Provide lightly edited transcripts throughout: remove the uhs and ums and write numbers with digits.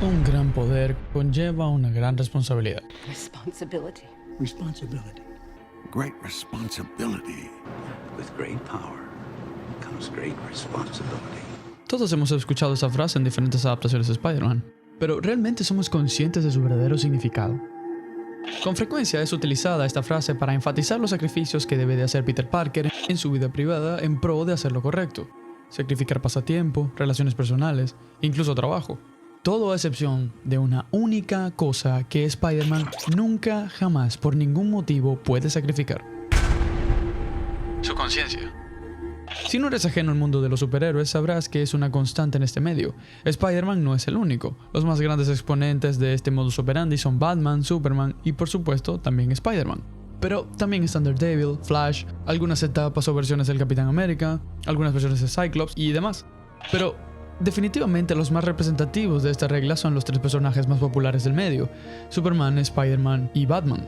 Un gran poder conlleva una gran responsabilidad. Responsibility. Responsibility. Great responsibility. With great power comes great responsibility. Todos hemos escuchado esa frase en diferentes adaptaciones de Spider-Man, pero ¿realmente somos conscientes de su verdadero significado? Con frecuencia es utilizada esta frase para enfatizar los sacrificios que debe de hacer Peter Parker en su vida privada en pro de hacer lo correcto. Sacrificar pasatiempo, relaciones personales, incluso trabajo. Todo a excepción de una única cosa que Spider-Man nunca, jamás, por ningún motivo puede sacrificar. Su conciencia. Si no eres ajeno al mundo de los superhéroes, sabrás que es una constante en este medio. Spider-Man no es el único. Los más grandes exponentes de este modus operandi son Batman, Superman y por supuesto también Spider-Man. Pero también están Daredevil, Flash, algunas etapas o versiones del Capitán América, algunas versiones de Cyclops y demás. Pero definitivamente los más representativos de esta regla son los tres personajes más populares del medio: Superman, Spider-Man y Batman.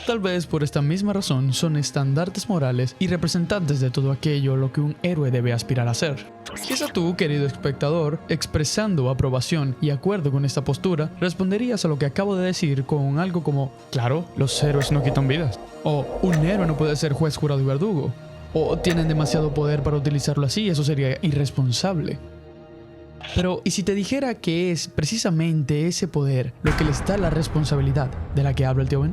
Tal vez por esta misma razón son estandartes morales y representantes de todo aquello lo que un héroe debe aspirar a ser. Quizá tú, querido espectador, expresando aprobación y acuerdo con esta postura, responderías a lo que acabo de decir con algo como: claro, los héroes no quitan vidas. O un héroe no puede ser juez, jurado y verdugo. O tienen demasiado poder para utilizarlo así, eso sería irresponsable. Pero, ¿y si te dijera que es precisamente ese poder lo que les da la responsabilidad de la que habla el tío Ben?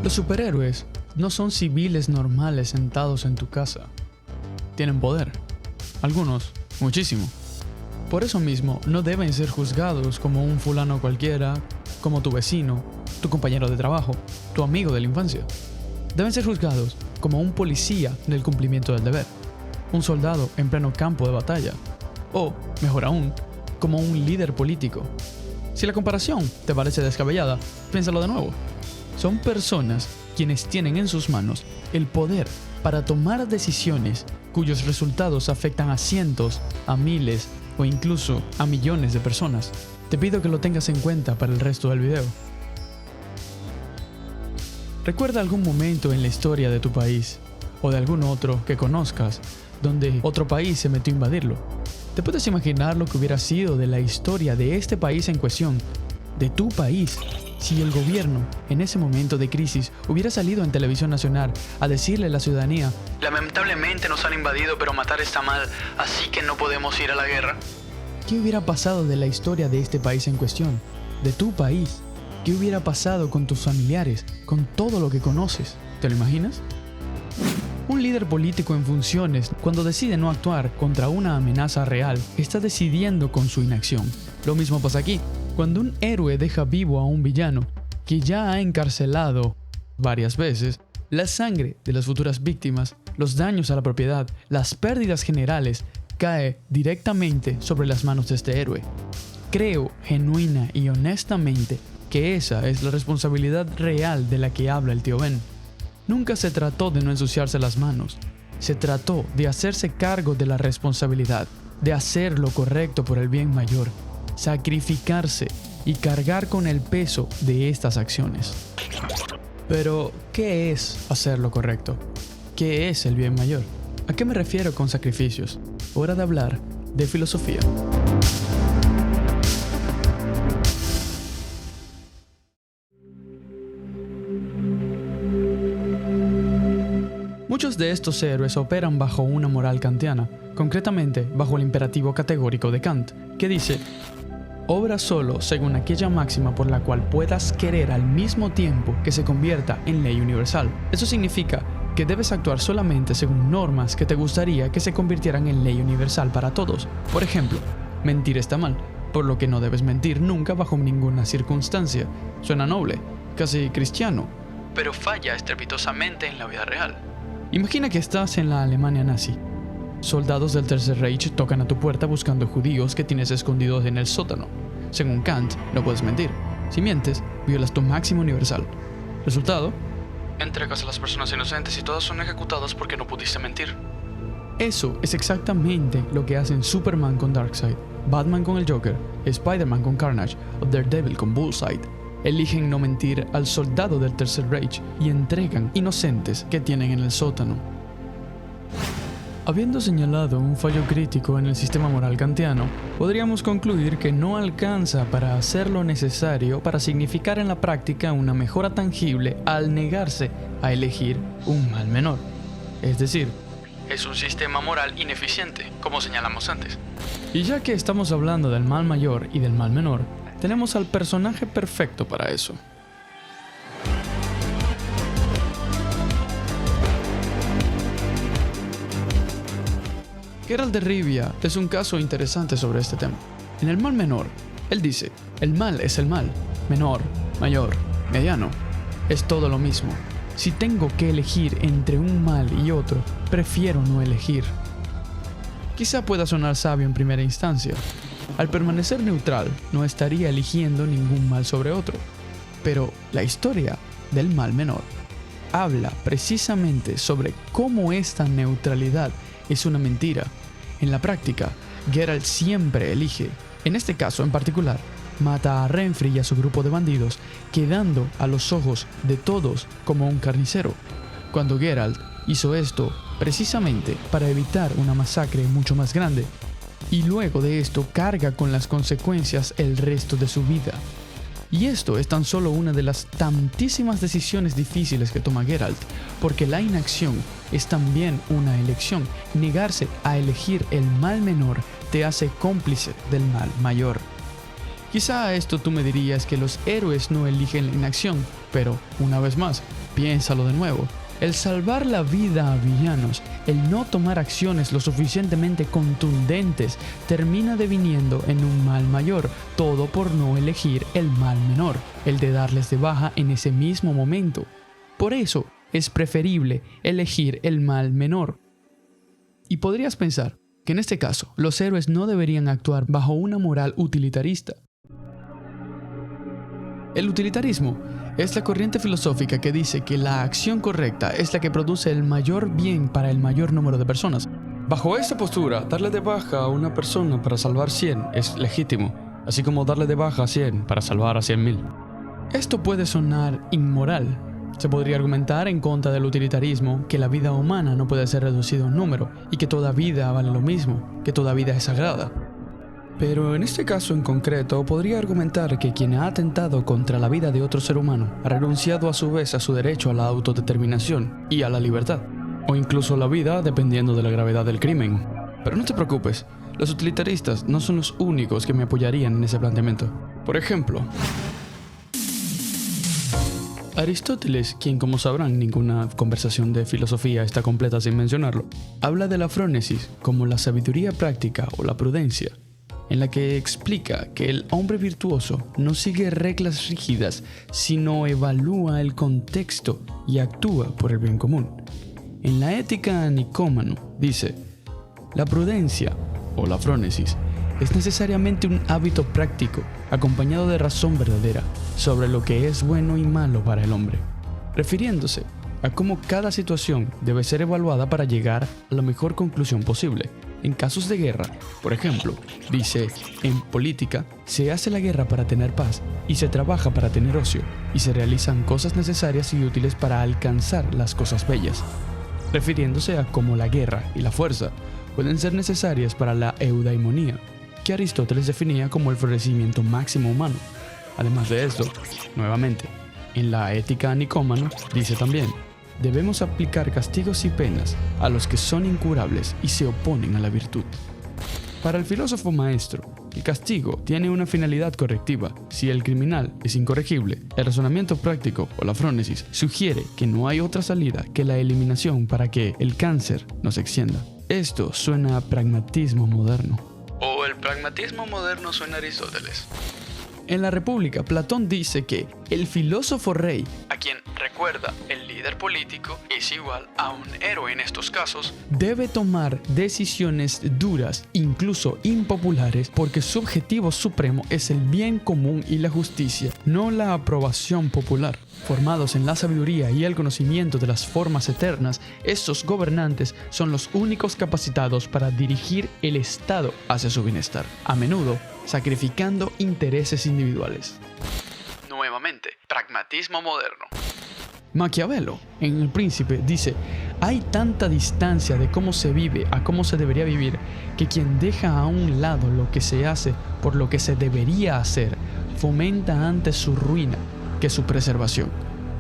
Los superhéroes no son civiles normales sentados en tu casa. Tienen poder. Algunos, muchísimo. Por eso mismo, no deben ser juzgados como un fulano cualquiera, como tu vecino, tu compañero de trabajo, tu amigo de la infancia. Deben ser juzgados como un policía en el cumplimiento del deber, un soldado en pleno campo de batalla, o, mejor aún, como un líder político. Si la comparación te parece descabellada, piénsalo de nuevo. Son personas quienes tienen en sus manos el poder para tomar decisiones cuyos resultados afectan a cientos, a miles o incluso a millones de personas. Te pido que lo tengas en cuenta para el resto del video. ¿Recuerda algún momento en la historia de tu país o de algún otro que conozcas donde otro país se metió a invadirlo? ¿Te puedes imaginar lo que hubiera sido de la historia de este país en cuestión, de tu país, si el gobierno, en ese momento de crisis, hubiera salido en televisión nacional a decirle a la ciudadanía: lamentablemente nos han invadido, pero matar está mal, así que no podemos ir a la guerra? ¿Qué hubiera pasado de la historia de este país en cuestión, de tu país? ¿Qué hubiera pasado con tus familiares, con todo lo que conoces? ¿Te lo imaginas? Un líder político en funciones, cuando decide no actuar contra una amenaza real, está decidiendo con su inacción. Lo mismo pasa aquí. Cuando un héroe deja vivo a un villano que ya ha encarcelado varias veces, la sangre de las futuras víctimas, los daños a la propiedad, las pérdidas generales, cae directamente sobre las manos de este héroe. Creo genuina y honestamente que esa es la responsabilidad real de la que habla el tío Ben. Nunca se trató de no ensuciarse las manos, se trató de hacerse cargo de la responsabilidad, de hacer lo correcto por el bien mayor, sacrificarse y cargar con el peso de estas acciones. Pero, ¿qué es hacer lo correcto? ¿Qué es el bien mayor? ¿A qué me refiero con sacrificios? Hora de hablar de filosofía. Muchos de estos héroes operan bajo una moral kantiana, concretamente bajo el imperativo categórico de Kant, que dice: obra solo según aquella máxima por la cual puedas querer al mismo tiempo que se convierta en ley universal. Eso significa que debes actuar solamente según normas que te gustaría que se convirtieran en ley universal para todos. Por ejemplo, mentir está mal, por lo que no debes mentir nunca bajo ninguna circunstancia. Suena noble, casi cristiano, pero falla estrepitosamente en la vida real. Imagina que estás en la Alemania nazi. Soldados del Tercer Reich tocan a tu puerta buscando judíos que tienes escondidos en el sótano. Según Kant, no puedes mentir. Si mientes, violas tu máximo universal. Resultado: entregas a las personas inocentes y todas son ejecutadas porque no pudiste mentir. Eso es exactamente lo que hacen Superman con Darkseid, Batman con el Joker, Spider-Man con Carnage o Daredevil con Bullseye. Eligen no mentir al soldado del Tercer Reich y entregan inocentes que tienen en el sótano. Habiendo señalado un fallo crítico en el sistema moral kantiano, podríamos concluir que no alcanza para hacer lo necesario para significar en la práctica una mejora tangible al negarse a elegir un mal menor. Es decir, es un sistema moral ineficiente, como señalamos antes. Y ya que estamos hablando del mal mayor y del mal menor, tenemos al personaje perfecto para eso. Geralt de Rivia es un caso interesante sobre este tema. En el mal menor, él dice, el mal es el mal, menor, mayor, mediano, es todo lo mismo. Si tengo que elegir entre un mal y otro, prefiero no elegir. Quizá pueda sonar sabio en primera instancia. Al permanecer neutral, no estaría eligiendo ningún mal sobre otro. Pero la historia del mal menor habla precisamente sobre cómo esta neutralidad es una mentira. En la práctica, Geralt siempre elige. En este caso en particular, mata a Renfri y a su grupo de bandidos, quedando a los ojos de todos como un carnicero. Cuando Geralt hizo esto precisamente para evitar una masacre mucho más grande, y luego de esto carga con las consecuencias el resto de su vida. Y esto es tan solo una de las tantísimas decisiones difíciles que toma Geralt, porque la inacción es también una elección. Negarse a elegir el mal menor te hace cómplice del mal mayor. Quizá a esto tú me dirías que los héroes no eligen la inacción, pero una vez más, piénsalo de nuevo. El salvar la vida a villanos, el no tomar acciones lo suficientemente contundentes, termina deviniendo en un mal mayor, todo por no elegir el mal menor, el de darles de baja en ese mismo momento. Por eso es preferible elegir el mal menor. Y podrías pensar que en este caso los héroes no deberían actuar bajo una moral utilitarista. El utilitarismo es la corriente filosófica que dice que la acción correcta es la que produce el mayor bien para el mayor número de personas. Bajo esta postura, darle de baja a una persona para salvar 100 es legítimo, así como darle de baja a 100 para salvar a 100.000. Esto puede sonar inmoral. Se podría argumentar en contra del utilitarismo que la vida humana no puede ser reducida a un número y que toda vida vale lo mismo, que toda vida es sagrada. Pero en este caso en concreto, podría argumentar que quien ha atentado contra la vida de otro ser humano ha renunciado a su vez a su derecho a la autodeterminación y a la libertad, o incluso la vida dependiendo de la gravedad del crimen. Pero no te preocupes, los utilitaristas no son los únicos que me apoyarían en ese planteamiento. Por ejemplo, Aristóteles, quien como sabrán ninguna conversación de filosofía está completa sin mencionarlo, habla de la frónesis como la sabiduría práctica o la prudencia, en la que explica que el hombre virtuoso no sigue reglas rígidas, sino evalúa el contexto y actúa por el bien común. En la Ética Nicómano dice, la prudencia, o la frónesis, es necesariamente un hábito práctico, acompañado de razón verdadera, sobre lo que es bueno y malo para el hombre, refiriéndose a cómo cada situación debe ser evaluada para llegar a la mejor conclusión posible. En casos de guerra, por ejemplo, dice, en política se hace la guerra para tener paz y se trabaja para tener ocio y se realizan cosas necesarias y útiles para alcanzar las cosas bellas, refiriéndose a cómo la guerra y la fuerza pueden ser necesarias para la eudaimonía, que Aristóteles definía como el florecimiento máximo humano. Además de esto, nuevamente, en la Ética Nicómano dice también, debemos aplicar castigos y penas a los que son incurables y se oponen a la virtud. Para el filósofo maestro, el castigo tiene una finalidad correctiva. Si el criminal es incorregible, el razonamiento práctico o la frónesis sugiere que no hay otra salida que la eliminación para que el cáncer no se extienda. Esto suena a pragmatismo moderno. O el pragmatismo moderno suena a Aristóteles. En la República, Platón dice que el filósofo rey, a quien Recuerda, el líder político es igual a un héroe en estos casos. Debe tomar decisiones duras, incluso impopulares, porque su objetivo supremo es el bien común y la justicia, no la aprobación popular. Formados en la sabiduría y el conocimiento de las formas eternas, estos gobernantes son los únicos capacitados para dirigir el Estado hacia su bienestar, a menudo sacrificando intereses individuales. Nuevamente, pragmatismo moderno. Maquiavelo, en El Príncipe, dice: hay tanta distancia de cómo se vive a cómo se debería vivir, que quien deja a un lado lo que se hace por lo que se debería hacer, fomenta antes su ruina que su preservación.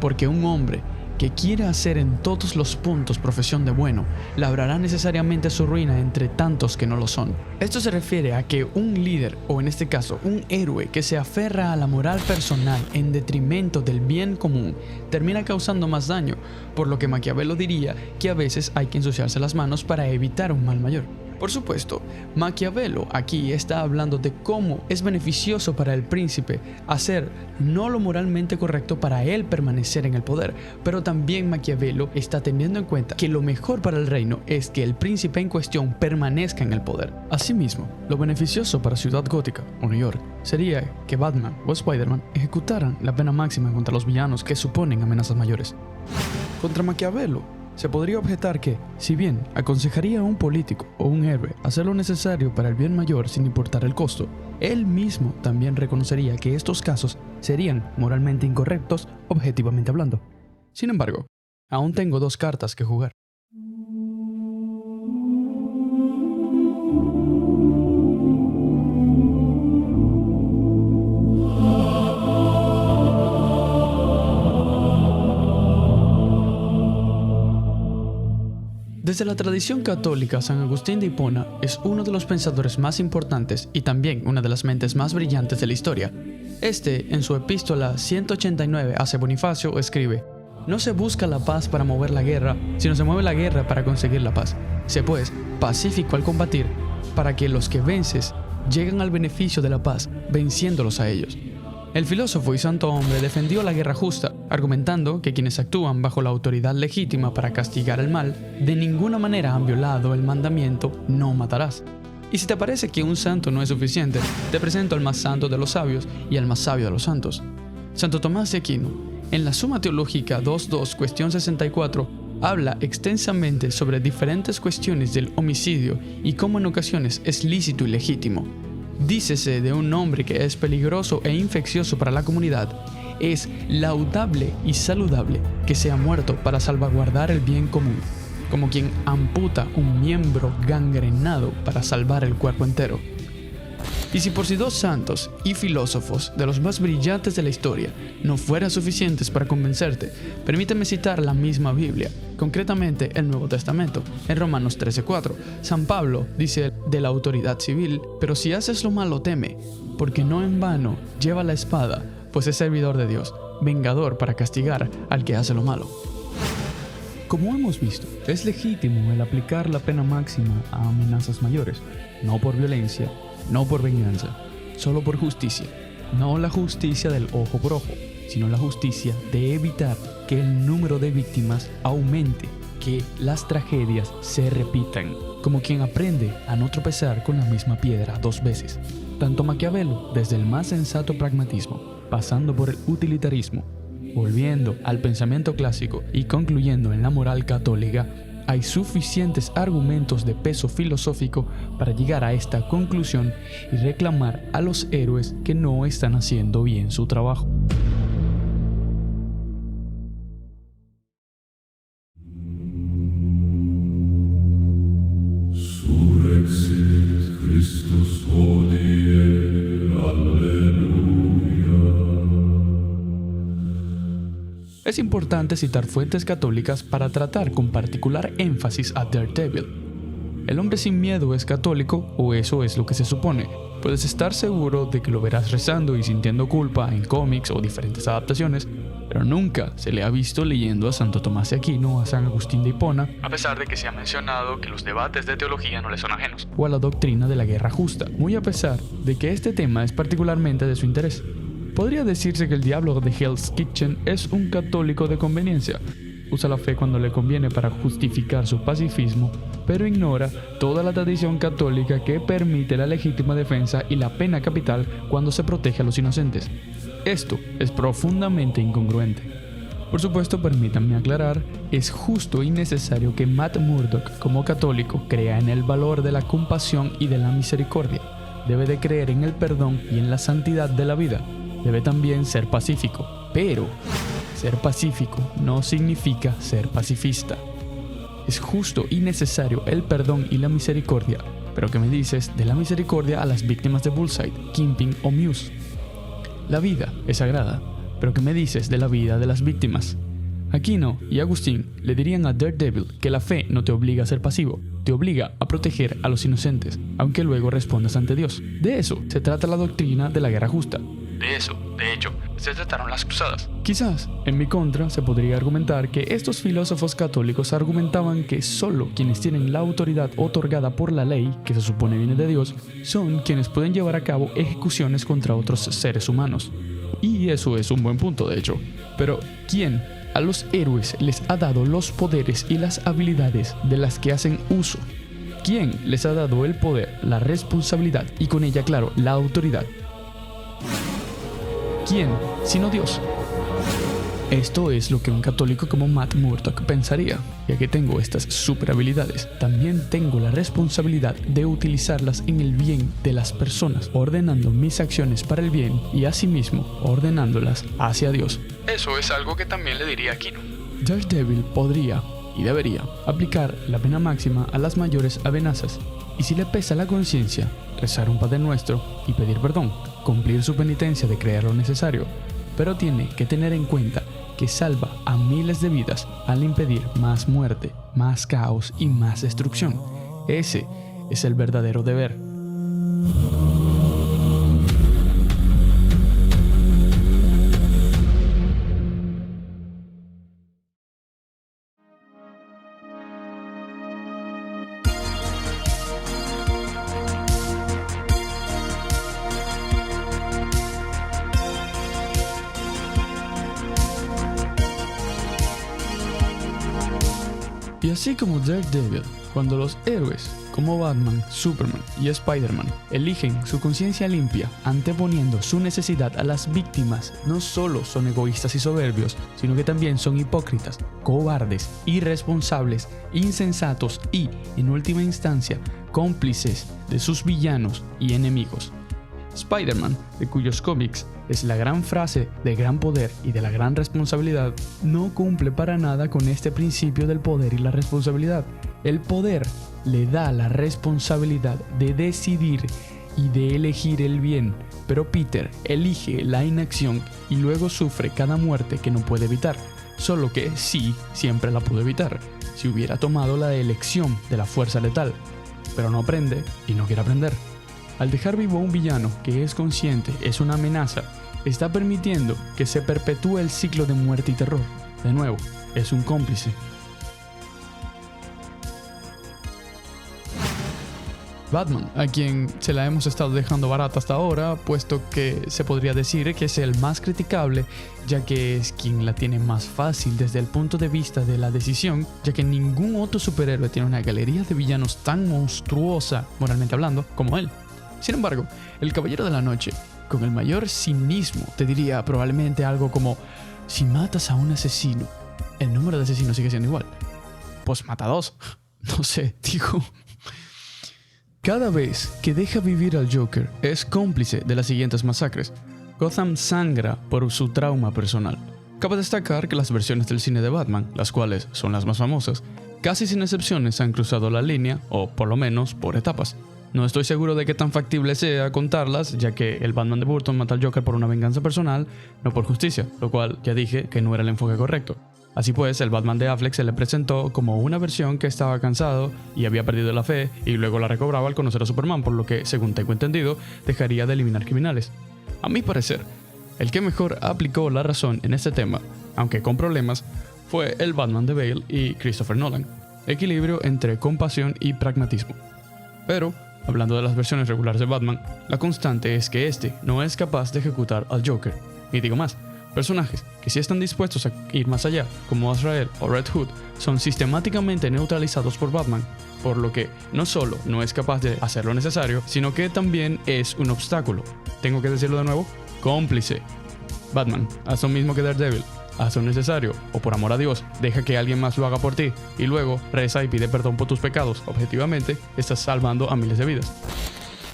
Porque un hombre que quiera hacer en todos los puntos profesión de bueno, labrará necesariamente su ruina entre tantos que no lo son. Esto se refiere a que un líder, o en este caso un héroe, que se aferra a la moral personal en detrimento del bien común, termina causando más daño, por lo que Maquiavelo diría que a veces hay que ensuciarse las manos para evitar un mal mayor. Por supuesto, Maquiavelo aquí está hablando de cómo es beneficioso para el príncipe hacer no lo moralmente correcto para él permanecer en el poder, pero también Maquiavelo está teniendo en cuenta que lo mejor para el reino es que el príncipe en cuestión permanezca en el poder. Asimismo, lo beneficioso para Ciudad Gótica o New York sería que Batman o Spider-Man ejecutaran la pena máxima contra los villanos que suponen amenazas mayores. Contra Maquiavelo, se podría objetar que, si bien aconsejaría a un político o un héroe hacer lo necesario para el bien mayor sin importar el costo, él mismo también reconocería que estos casos serían moralmente incorrectos, objetivamente hablando. Sin embargo, aún tengo dos cartas que jugar. Desde la tradición católica, San Agustín de Hipona es uno de los pensadores más importantes y también una de las mentes más brillantes de la historia. En su epístola 189 hacia Bonifacio, escribe: no se busca la paz para mover la guerra, sino se mueve la guerra para conseguir la paz. Sé pues pacífico al combatir, para que los que vences lleguen al beneficio de la paz, venciéndolos a ellos. El filósofo y santo hombre defendió la guerra justa, argumentando que quienes actúan bajo la autoridad legítima para castigar el mal, de ninguna manera han violado el mandamiento "no matarás". Y si te parece que un santo no es suficiente, te presento al más santo de los sabios y al más sabio de los santos. Santo Tomás de Aquino, en la Suma Teológica 2.2, cuestión 64, habla extensamente sobre diferentes cuestiones del homicidio y cómo en ocasiones es lícito y legítimo. Dícese de un hombre que es peligroso e infeccioso para la comunidad: es laudable y saludable que sea muerto para salvaguardar el bien común, como quien amputa un miembro gangrenado para salvar el cuerpo entero. Y si por sí dos santos y filósofos de los más brillantes de la historia no fueran suficientes para convencerte, permíteme citar la misma Biblia, concretamente el Nuevo Testamento. En Romanos 13:4, San Pablo dice de la autoridad civil: pero si haces lo malo, teme, porque no en vano lleva la espada, pues es servidor de Dios, vengador para castigar al que hace lo malo. Como hemos visto, es legítimo el aplicar la pena máxima a amenazas mayores, no por violencia, no por venganza, solo por justicia. No la justicia del ojo por ojo, sino la justicia de evitar que el número de víctimas aumente, que las tragedias se repitan, como quien aprende a no tropezar con la misma piedra dos veces. Tanto Maquiavelo, desde el más sensato pragmatismo, pasando por el utilitarismo, volviendo al pensamiento clásico y concluyendo en la moral católica, hay suficientes argumentos de peso filosófico para llegar a esta conclusión y reclamar a los héroes que no están haciendo bien su trabajo. Surrexit Christus hodie, alleluia. Es importante citar fuentes católicas para tratar con particular énfasis a Daredevil. El hombre sin miedo es católico, o eso es lo que se supone. Puedes estar seguro de que lo verás rezando y sintiendo culpa en cómics o diferentes adaptaciones, pero nunca se le ha visto leyendo a Santo Tomás de Aquino o a San Agustín de Hipona, a pesar de que se ha mencionado que los debates de teología no le son ajenos, o a la doctrina de la guerra justa, muy a pesar de que este tema es particularmente de su interés. Podría decirse que el diablo de Hell's Kitchen es un católico de conveniencia. Usa la fe cuando le conviene para justificar su pacifismo, pero ignora toda la tradición católica que permite la legítima defensa y la pena capital cuando se protege a los inocentes. Esto es profundamente incongruente. Por supuesto, permítanme aclarar, es justo y necesario que Matt Murdock, como católico, crea en el valor de la compasión y de la misericordia. Debe de creer en el perdón y en la santidad de la vida. Debe también ser pacífico, pero ser pacífico no significa ser pacifista. Es justo y necesario el perdón y la misericordia, pero ¿qué me dices de la misericordia a las víctimas de Bullseye, Kingpin o Muse? La vida es sagrada, pero ¿qué me dices de la vida de las víctimas? Aquino y Agustín le dirían a Daredevil que la fe no te obliga a ser pasivo, te obliga a proteger a los inocentes, aunque luego respondas ante Dios. De eso se trata la doctrina de la guerra justa. De eso, de hecho, se trataron las cruzadas. Quizás, en mi contra, se podría argumentar que estos filósofos católicos argumentaban que solo quienes tienen la autoridad otorgada por la ley, que se supone viene de Dios, son quienes pueden llevar a cabo ejecuciones contra otros seres humanos. Y eso es un buen punto, de hecho. Pero, ¿quién a los héroes les ha dado los poderes y las habilidades de las que hacen uso? ¿Quién les ha dado el poder, la responsabilidad y con ella, claro, la autoridad? ¿Quién, sino Dios? Esto es lo que un católico como Matt Murdock pensaría. Ya que tengo estas super habilidades, también tengo la responsabilidad de utilizarlas en el bien de las personas, ordenando mis acciones para el bien y asimismo ordenándolas hacia Dios. Eso es algo que también le diría a Aquino. Daredevil podría y debería aplicar la pena máxima a las mayores amenazas. Y si le pesa la conciencia, rezar un Padre Nuestro y pedir perdón, cumplir su penitencia de creer lo necesario, pero tiene que tener en cuenta que salva a miles de vidas al impedir más muerte, más caos y más destrucción. Ese es el verdadero deber. Y así como Daredevil, cuando los héroes como Batman, Superman y Spider-Man eligen su conciencia limpia anteponiendo su necesidad a las víctimas, no solo son egoístas y soberbios, sino que también son hipócritas, cobardes, irresponsables, insensatos y, en última instancia, cómplices de sus villanos y enemigos. Spider-Man, de cuyos cómics es la gran frase de gran poder y de la gran responsabilidad, no cumple para nada con este principio del poder y la responsabilidad. El poder le da la responsabilidad de decidir y de elegir el bien, pero Peter elige la inacción y luego sufre cada muerte que no puede evitar, solo que sí, siempre la pudo evitar, si hubiera tomado la elección de la fuerza letal, pero no aprende y no quiere aprender. Al dejar vivo a un villano que es consciente es una amenaza, está permitiendo que se perpetúe el ciclo de muerte y terror. De nuevo, es un cómplice. Batman, a quien se la hemos estado dejando barata hasta ahora, puesto que se podría decir que es el más criticable, ya que es quien la tiene más fácil desde el punto de vista de la decisión, ya que ningún otro superhéroe tiene una galería de villanos tan monstruosa, moralmente hablando, como él. Sin embargo, el Caballero de la Noche, con el mayor cinismo, te diría probablemente algo como: si matas a un asesino, el número de asesinos sigue siendo igual. Pues mata a 2. No sé, digo. Cada vez que deja vivir al Joker, es cómplice de las siguientes masacres. Gotham sangra por su trauma personal. Cabe destacar que las versiones del cine de Batman, las cuales son las más famosas, casi sin excepciones han cruzado la línea, o por lo menos por etapas. No estoy seguro de qué tan factible sea contarlas, ya que el Batman de Burton mata al Joker por una venganza personal, no por justicia, lo cual ya dije que no era el enfoque correcto. Así pues, el Batman de Affleck se le presentó como una versión que estaba cansado y había perdido la fe, y luego la recobraba al conocer a Superman, por lo que, según tengo entendido, dejaría de eliminar criminales. A mi parecer, el que mejor aplicó la razón en este tema, aunque con problemas, fue el Batman de Bale y Christopher Nolan. Equilibrio entre compasión y pragmatismo. Pero hablando de las versiones regulares de Batman, la constante es que este no es capaz de ejecutar al Joker. Y digo más, personajes que sí están dispuestos a ir más allá, como Azrael o Red Hood, son sistemáticamente neutralizados por Batman, por lo que no solo no es capaz de hacer lo necesario, sino que también es un obstáculo. Tengo que decirlo de nuevo, cómplice. Batman, haz lo mismo que Daredevil. Haz lo necesario, o por amor a Dios, deja que alguien más lo haga por ti, y luego reza y pide perdón por tus pecados. Objetivamente, estás salvando a miles de vidas.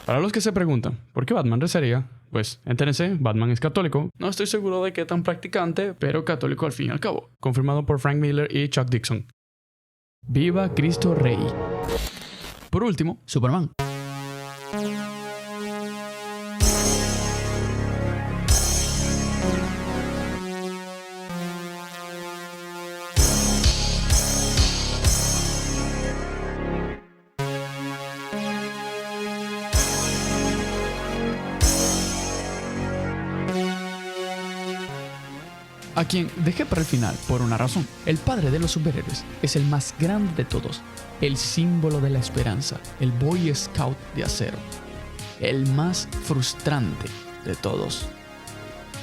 Para los que se preguntan, ¿por qué Batman rezaría? Pues, entérense, Batman es católico. No estoy seguro de qué tan practicante, pero católico al fin y al cabo. Confirmado por Frank Miller y Chuck Dixon. ¡Viva Cristo Rey! Por último, Superman. A quien dejé para el final por una razón. El padre de los superhéroes es el más grande de todos, el símbolo de la esperanza, el Boy Scout de acero, el más frustrante de todos.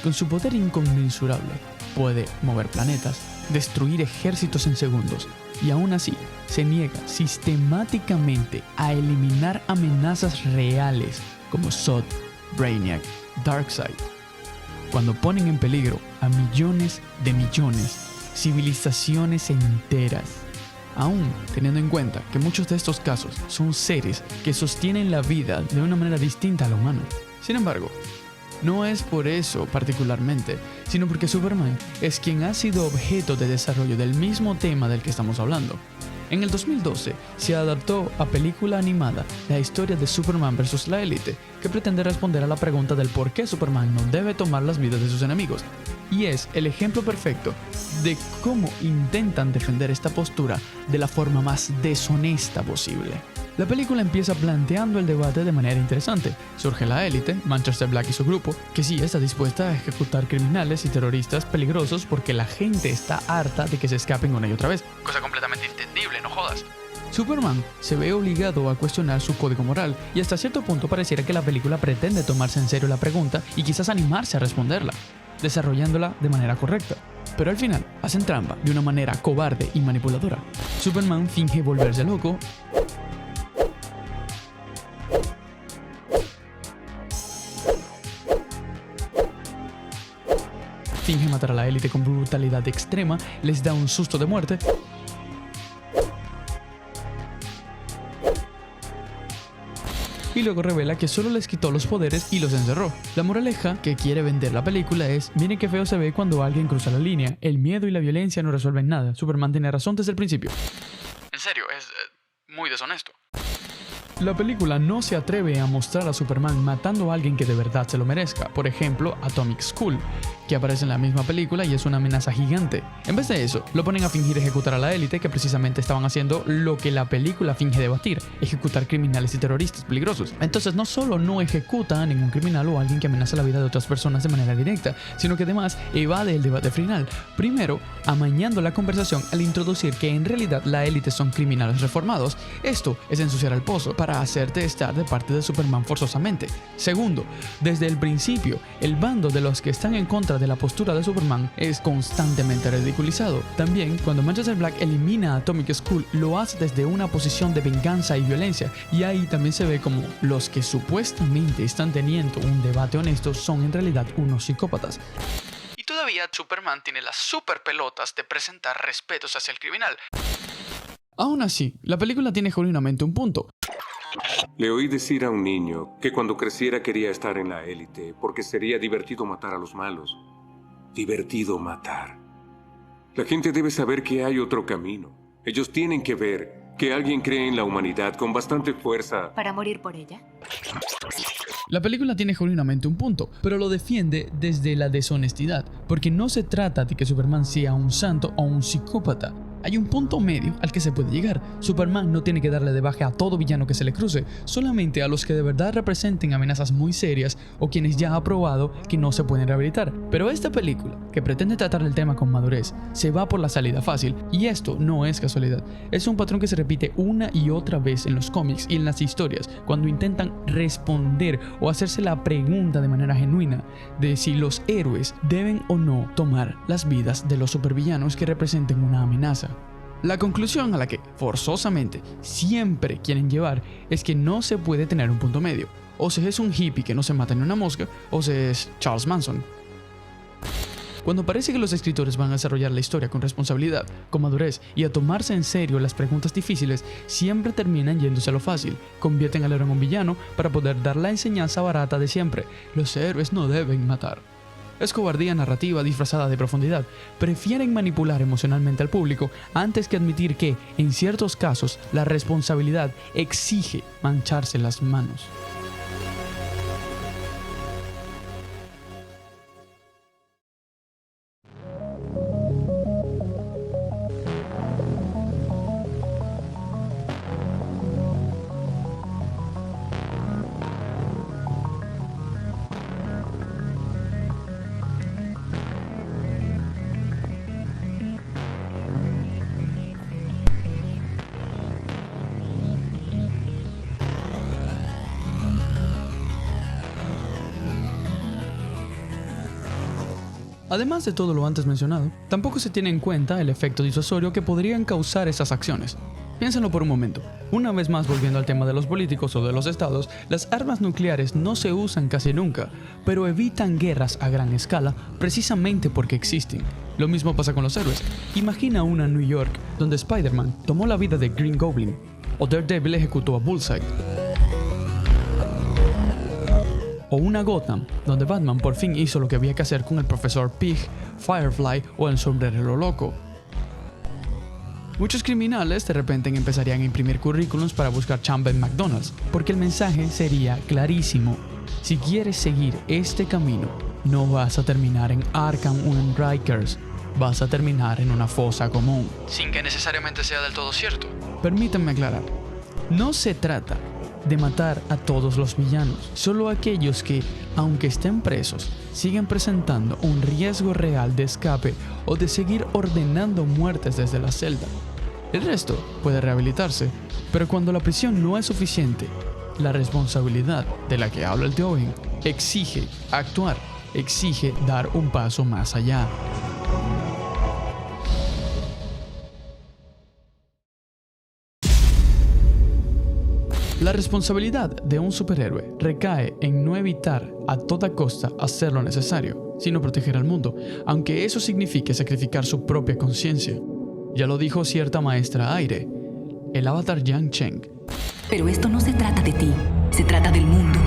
Con su poder inconmensurable, puede mover planetas, destruir ejércitos en segundos, y aún así se niega sistemáticamente a eliminar amenazas reales como Zod, Brainiac, Darkseid, cuando ponen en peligro a millones de millones, civilizaciones enteras. Aún teniendo en cuenta que muchos de estos casos son seres que sostienen la vida de una manera distinta a la humana. Sin embargo, no es por eso particularmente, sino porque Superman es quien ha sido objeto de desarrollo del mismo tema del que estamos hablando. En el 2012 se adaptó a película animada la historia de Superman vs. la Élite, que pretende responder a la pregunta del por qué Superman no debe tomar las vidas de sus enemigos. Y es el ejemplo perfecto de cómo intentan defender esta postura de la forma más deshonesta posible. La película empieza planteando el debate de manera interesante. Surge la élite, Manchester Black y su grupo, que sí está dispuesta a ejecutar criminales y terroristas peligrosos porque la gente está harta de que se escapen una y otra vez. Cosa completamente entendible, no jodas. Superman se ve obligado a cuestionar su código moral y hasta cierto punto pareciera que la película pretende tomarse en serio la pregunta y quizás animarse a responderla, desarrollándola de manera correcta. Pero al final hacen trampa de una manera cobarde y manipuladora. Superman finge volverse loco, finge matar a la élite con brutalidad extrema, les da un susto de muerte y luego revela que solo les quitó los poderes y los encerró. La moraleja que quiere vender la película es: miren qué feo se ve cuando alguien cruza la línea. El miedo y la violencia no resuelven nada. Superman tiene razón desde el principio. En serio, es muy deshonesto. La película no se atreve a mostrar a Superman matando a alguien que de verdad se lo merezca. Por ejemplo, Atomic Skull, que aparece en la misma película y es una amenaza gigante. En vez de eso, lo ponen a fingir ejecutar a la élite, que precisamente estaban haciendo lo que la película finge debatir: ejecutar criminales y terroristas peligrosos. Entonces no solo no ejecuta a ningún criminal o alguien que amenaza la vida de otras personas de manera directa, sino que además evade el debate final. Primero, amañando la conversación al introducir que en realidad la élite son criminales reformados. Esto es ensuciar el pozo para hacerte estar de parte de Superman forzosamente. Segundo, desde el principio, el bando de los que están en contra de la postura de Superman es constantemente ridiculizado. También, cuando Manchester Black elimina a Atomic Skull, lo hace desde una posición de venganza y violencia, y ahí también se ve como los que supuestamente están teniendo un debate honesto son en realidad unos psicópatas. Y todavía Superman tiene las super pelotas de presentar respetos hacia el criminal. Aún así, la película tiene genuinamente un punto. Le oí decir a un niño que cuando creciera quería estar en la élite porque sería divertido matar a los malos. Divertido matar. La gente debe saber que hay otro camino. Ellos tienen que ver que alguien cree en la humanidad con bastante fuerza ¿Para morir por ella? La película tiene genuinamente un punto, pero lo defiende desde la deshonestidad, porque no se trata de que Superman sea un santo o un psicópata. Hay un punto medio al que se puede llegar. Superman no tiene que darle de baja a todo villano que se le cruce, solamente a los que de verdad representen amenazas muy serias o quienes ya ha probado que no se pueden rehabilitar. Pero esta película, que pretende tratar el tema con madurez, se va por la salida fácil, y esto no es casualidad. Es un patrón que se repite una y otra vez en los cómics y en las historias, cuando intentan responder o hacerse la pregunta de manera genuina de si los héroes deben o no tomar las vidas de los supervillanos que representen una amenaza. La conclusión a la que, forzosamente, siempre quieren llevar es que no se puede tener un punto medio. O se es un hippie que no se mata ni una mosca, o se es Charles Manson. Cuando parece que los escritores van a desarrollar la historia con responsabilidad, con madurez y a tomarse en serio las preguntas difíciles, siempre terminan yéndose a lo fácil. Convierten al héroe en un villano para poder dar la enseñanza barata de siempre: los héroes no deben matar. Es cobardía narrativa disfrazada de profundidad. Prefieren manipular emocionalmente al público antes que admitir que, en ciertos casos, la responsabilidad exige mancharse las manos. Además de todo lo antes mencionado, tampoco se tiene en cuenta el efecto disuasorio que podrían causar esas acciones. Piénsenlo por un momento. Una vez más, volviendo al tema de los políticos o de los estados, las armas nucleares no se usan casi nunca, pero evitan guerras a gran escala precisamente porque existen. Lo mismo pasa con los héroes. Imagina una New York donde Spider-Man tomó la vida de Green Goblin, o Daredevil ejecutó a Bullseye. O una Gotham, donde Batman por fin hizo lo que había que hacer con el Profesor Pig, Firefly o el Sombrerero Loco. Muchos criminales de repente empezarían a imprimir currículums para buscar chamba en McDonald's, porque el mensaje sería clarísimo: si quieres seguir este camino, no vas a terminar en Arkham o en Rikers, vas a terminar en una fosa común. Sin que necesariamente sea del todo cierto. Permítanme aclarar, no se trata de matar a todos los villanos, solo aquellos que, aunque estén presos, siguen presentando un riesgo real de escape o de seguir ordenando muertes desde la celda. El resto puede rehabilitarse, pero cuando la prisión no es suficiente, la responsabilidad de la que habla el tío Ben exige actuar, exige dar un paso más allá. La responsabilidad de un superhéroe recae en no evitar a toda costa hacer lo necesario, sino proteger al mundo, aunque eso signifique sacrificar su propia conciencia. Ya lo dijo cierta maestra aire, el avatar Yang Cheng. Pero esto no se trata de ti, se trata del mundo.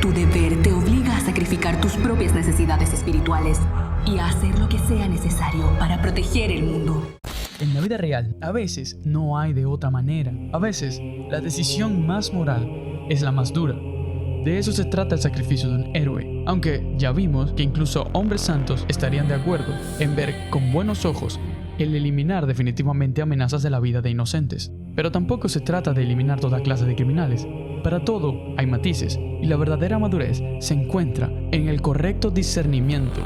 Tu deber te obliga a sacrificar tus propias necesidades espirituales y a hacer lo que sea necesario para proteger el mundo. En la vida real, a veces no hay de otra manera. A veces, la decisión más moral es la más dura. De eso se trata el sacrificio de un héroe. Aunque ya vimos que incluso hombres santos estarían de acuerdo en ver con buenos ojos el eliminar definitivamente amenazas de la vida de inocentes. Pero tampoco se trata de eliminar toda clase de criminales. Para todo hay matices, y la verdadera madurez se encuentra en el correcto discernimiento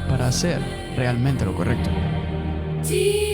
para hacer realmente lo correcto. Sí.